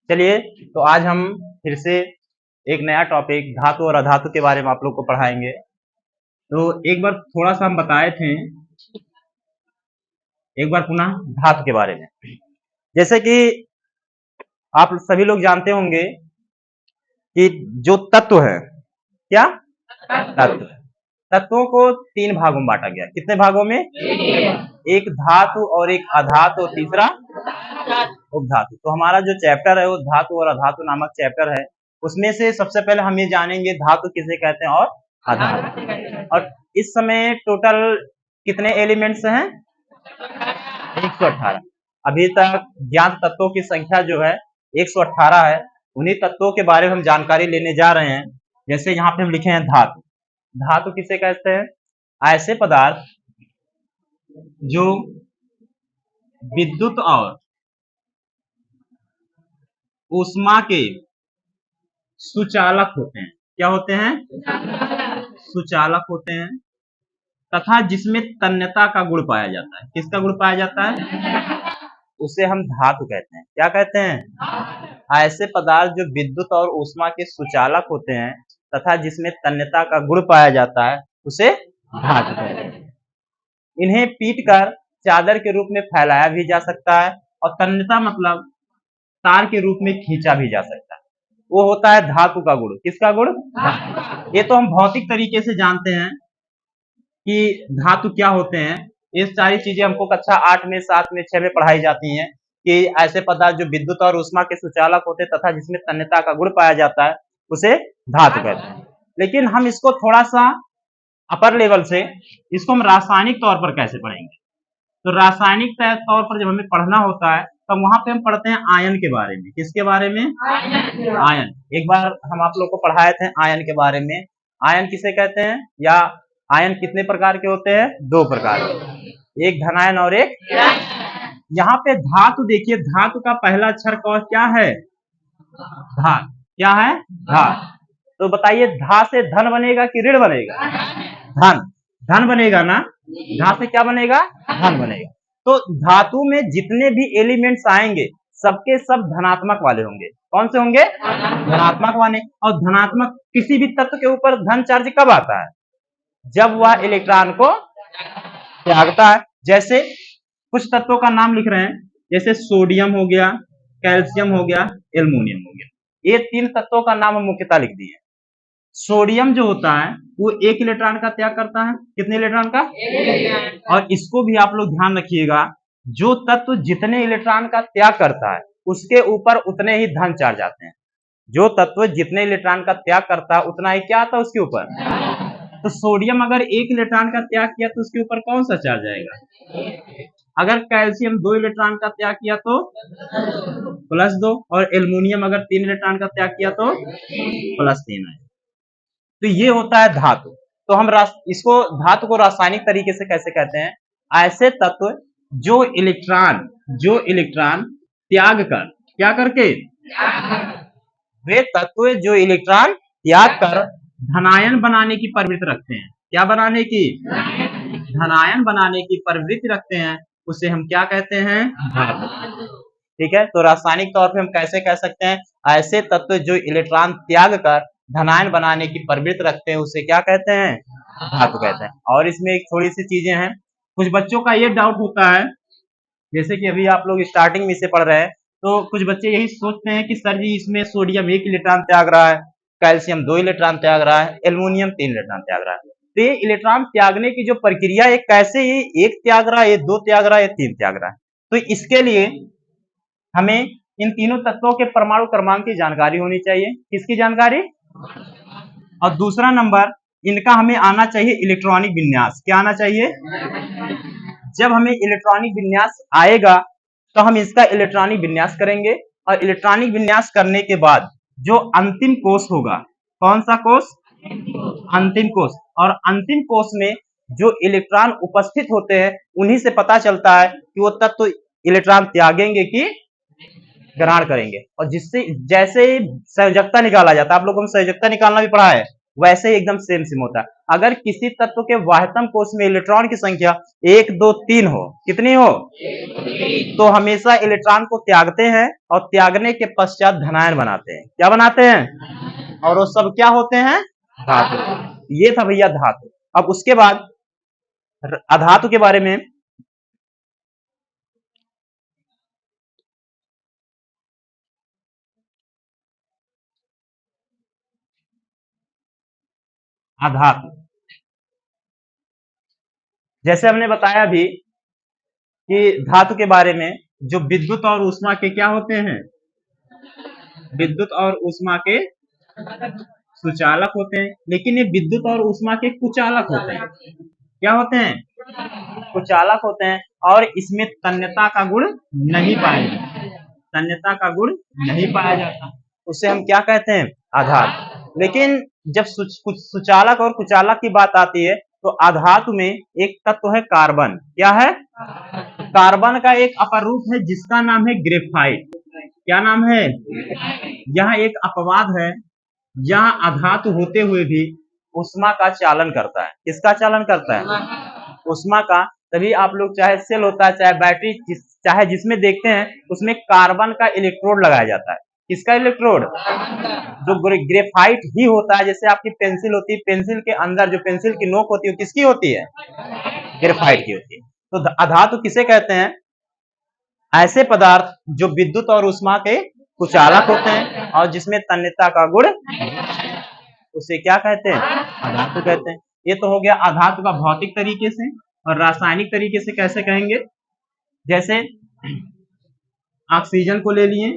चलिए, तो आज हम फिर से एक नया टॉपिक धातु और अधातु के बारे में आप लोग को पढ़ाएंगे। तो एक बार थोड़ा सा हम बताए थे, एक बार पुनः धातु के बारे में। जैसे कि आप सभी लोग जानते होंगे कि जो तत्व है, क्या तत्व, तत्वों को तीन भागों में बांटा गया। कितने भागों में? एक धातु और एक अधातु और तीसरा उपधातु। तो हमारा जो चैप्टर है वो धातु और अधातु नामक चैप्टर है। उसमें से सबसे पहले हम ये जानेंगे धातु किसे कहते हैं और अधातु। और इस समय टोटल कितने एलिमेंट्स हैं? 118। अभी तक ज्ञात तत्वों की संख्या जो है 118 है। उन्हीं तत्वों के बारे में हम जानकारी लेने जा रहे हैं। जैसे यहाँ पे हम लिखे हैं धातु। धातु किसे कहते हैं? ऐसे पदार्थ जो विद्युत और ऊष्मा के सुचालक होते हैं। क्या होते हैं? सुचालक होते हैं तथा जिसमें तन्यता का गुण पाया जाता है। किसका गुण पाया जाता है? उसे हम धातु कहते हैं। क्या कहते हैं? ऐसे पदार्थ जो विद्युत और ऊष्मा के सुचालक होते हैं तथा जिसमें तन्यता का गुण पाया जाता है उसे धातु कहते हैं। इन्हें पीटकर चादर के रूप में फैलाया भी जा सकता है और तन्यता मतलब तार के रूप में खींचा भी जा सकता है। वो होता है धातु का गुण। किसका गुण? ये तो हम भौतिक तरीके से जानते हैं कि धातु क्या होते हैं। ये सारी चीजें हमको कक्षा 8 में, 7 में, 6 में पढ़ाई जाती हैं कि ऐसे पदार्थ जो विद्युत और ऊष्मा के सुचालक होते हैं तथा जिसमें तन्यता का गुण पाया जाता है उसे धातु कहते हैं। लेकिन हम इसको थोड़ा सा अपर लेवल से इसको हम रासायनिक तौर पर कैसे पढ़ेंगे। तो रासायनिक तौर पर जब हमें पढ़ना होता है तब वहां पे हम पढ़ते हैं आयन के बारे में। किसके बारे में? आयन। एक बार हम आप लोग को पढ़ाए थे आयन के बारे में। आयन किसे कहते हैं, या आयन कितने प्रकार के होते हैं? 2 प्रकार के, एक धनायन और एक। यहाँ पे धातु देखिए, धातु का पहला अक्षर क्या है? धा। क्या है? धा। तो बताइए, धा से धन बनेगा कि ऋण बनेगा? धन। धन बनेगा ना। धा से क्या बनेगा? धन बनेगा। तो धातु में जितने भी एलिमेंट्स आएंगे सबके सब धनात्मक वाले होंगे। कौन से होंगे? धनात्मक वाले। और धनात्मक किसी भी तत्व के ऊपर धन चार्ज कब आता है? जब वह इलेक्ट्रॉन को त्यागता है। जैसे कुछ तत्वों का नाम लिख रहे हैं, जैसे सोडियम हो गया, कैल्शियम हो गया, एल्युमिनियम हो गया। ये 3 तत्वों का नाम हम मुख्यतः लिख दिए। सोडियम जो होता है वो 1 इलेक्ट्रॉन का त्याग करता है। कितने इलेक्ट्रॉन का? 1। और इसको भी आप लोग ध्यान रखिएगा, जो तत्व जितने इलेक्ट्रॉन का त्याग करता है उसके ऊपर उतने ही धन चार्ज आते हैं। जो तत्व जितने इलेक्ट्रॉन का त्याग करता है उतना ही क्या आता है उसके ऊपर? तो सोडियम अगर 1 इलेक्ट्रॉन का त्याग किया तो उसके ऊपर कौन सा चार्ज आएगा? अगर कैल्शियम 2 इलेक्ट्रॉन का त्याग किया तो +2, और एल्युमिनियम अगर 3 इलेक्ट्रॉन का त्याग किया तो +3 आएगा। तो ये होता है धातु। तो हम इसको धातु को रासायनिक तरीके से कैसे कहते हैं? ऐसे तत्व जो इलेक्ट्रॉन त्याग कर, क्या करके? वे तत्व जो इलेक्ट्रॉन त्याग कर धनायन बनाने की प्रवृत्ति रखते हैं। क्या बनाने की? धनायन बनाने की प्रवृत्ति रखते हैं। उसे हम क्या कहते हैं? धातु। ठीक है। तो रासायनिक तौर पे हम कैसे कह सकते हैं? ऐसे तत्व जो इलेक्ट्रॉन त्याग कर धनायन बनाने की प्रवृत्ति रखते हैं उसे क्या कहते हैं? धातु कहते हैं। और इसमें एक थोड़ी सी चीजें हैं। कुछ बच्चों का ये डाउट होता है, जैसे कि अभी आप लोग स्टार्टिंग में इसे पढ़ रहे हैं, तो कुछ बच्चे यही सोचते हैं कि सर जी इसमें सोडियम 1 इलेक्ट्रॉन त्याग रहा है, कैल्शियम 2 इलेक्ट्रॉन त्याग रहा है, एल्युमिनियम 3 इलेक्ट्रॉन त्याग रहा है। तो ये इलेक्ट्रॉन त्यागने की जो प्रक्रिया है कैसे, ये 1 त्याग रहा है, ये 2 त्याग रहा है, ये 3 त्याग रहा है। तो इसके लिए हमें इन तीनों तत्वों के परमाणु क्रमांक की जानकारी होनी चाहिए। किसकी जानकारी? और दूसरा नंबर, इनका हमें आना चाहिए इलेक्ट्रॉनिक विन्यास। क्या आना चाहिए? जब हमें इलेक्ट्रॉनिक विन्यास आएगा तो हम इसका इलेक्ट्रॉनिक विन्यास करेंगे, और इलेक्ट्रॉनिक विन्यास करने के बाद जो अंतिम कोष होगा, कौन सा कोष? अंतिम कोष। और अंतिम कोष में जो इलेक्ट्रॉन उपस्थित होते हैं उन्हीं से पता चलता है कि वो तत्व इलेक्ट्रॉन त्यागेंगे कि ग्रहण करेंगे। और जिससे जैसे संयोजकता निकाला जाता है, आप लोगों को संयोजकता निकालना भी पढ़ा है, वैसे ही एकदम सेम सेम होता है। अगर किसी तत्व के वाह्यतम कोश में इलेक्ट्रॉन की संख्या 1 2 3 हो, कितनी हो, तो हमेशा इलेक्ट्रॉन को त्यागते हैं और त्यागने के पश्चात धनायन बनाते हैं। क्या बनाते हैं? और वो सब क्या होते हैं? धातु। ये था भैया धातु। अब उसके बाद अधातु के बारे में। अधातु जैसे हमने बताया अभी कि धातु के बारे में, जो विद्युत और ऊष्मा के क्या होते हैं? विद्युत और ऊष्मा के सुचालक होते हैं, लेकिन ये विद्युत और ऊष्मा के कुचालक होते हैं। क्या होते हैं? कुचालक होते हैं। और इसमें तन्यता का गुण नहीं पाया जाता। तन्यता का गुण नहीं पाया जाता, उसे हम क्या कहते हैं? आधात। लेकिन जब सुचालक और कुचालक की बात आती है तो आधातु में एक तत्व है कार्बन। क्या है? कार्बन का एक अपर रूप है जिसका नाम है ग्रेफाइट। क्या नाम है? यह एक अपवाद है, यह अधातु होते हुए भी उष्मा का चालन करता है। किसका चालन करता है? उष्मा का। तभी आप लोग चाहे सेल होता है, चाहे बैटरी, चाहे जिसमें देखते हैं उसमें कार्बन का इलेक्ट्रोड लगाया जाता है। किसका इलेक्ट्रोड? जो ग्रेफाइट ही होता है। जैसे आपकी पेंसिल होती है, पेंसिल के अंदर जो पेंसिल की नोक होती है किसकी होती है? ग्रेफाइट की होती है। तो अधातु किसे कहते हैं? ऐसे पदार्थ जो विद्युत और उष्मा के कुचालक होते हैं और जिसमें तन्यता का गुण, उसे क्या कहते हैं? अधातु कहते हैं। ये तो हो गया अधातु का भौतिक तरीके से। और रासायनिक तरीके से कैसे कहेंगे? जैसे ऑक्सीजन को ले लिए,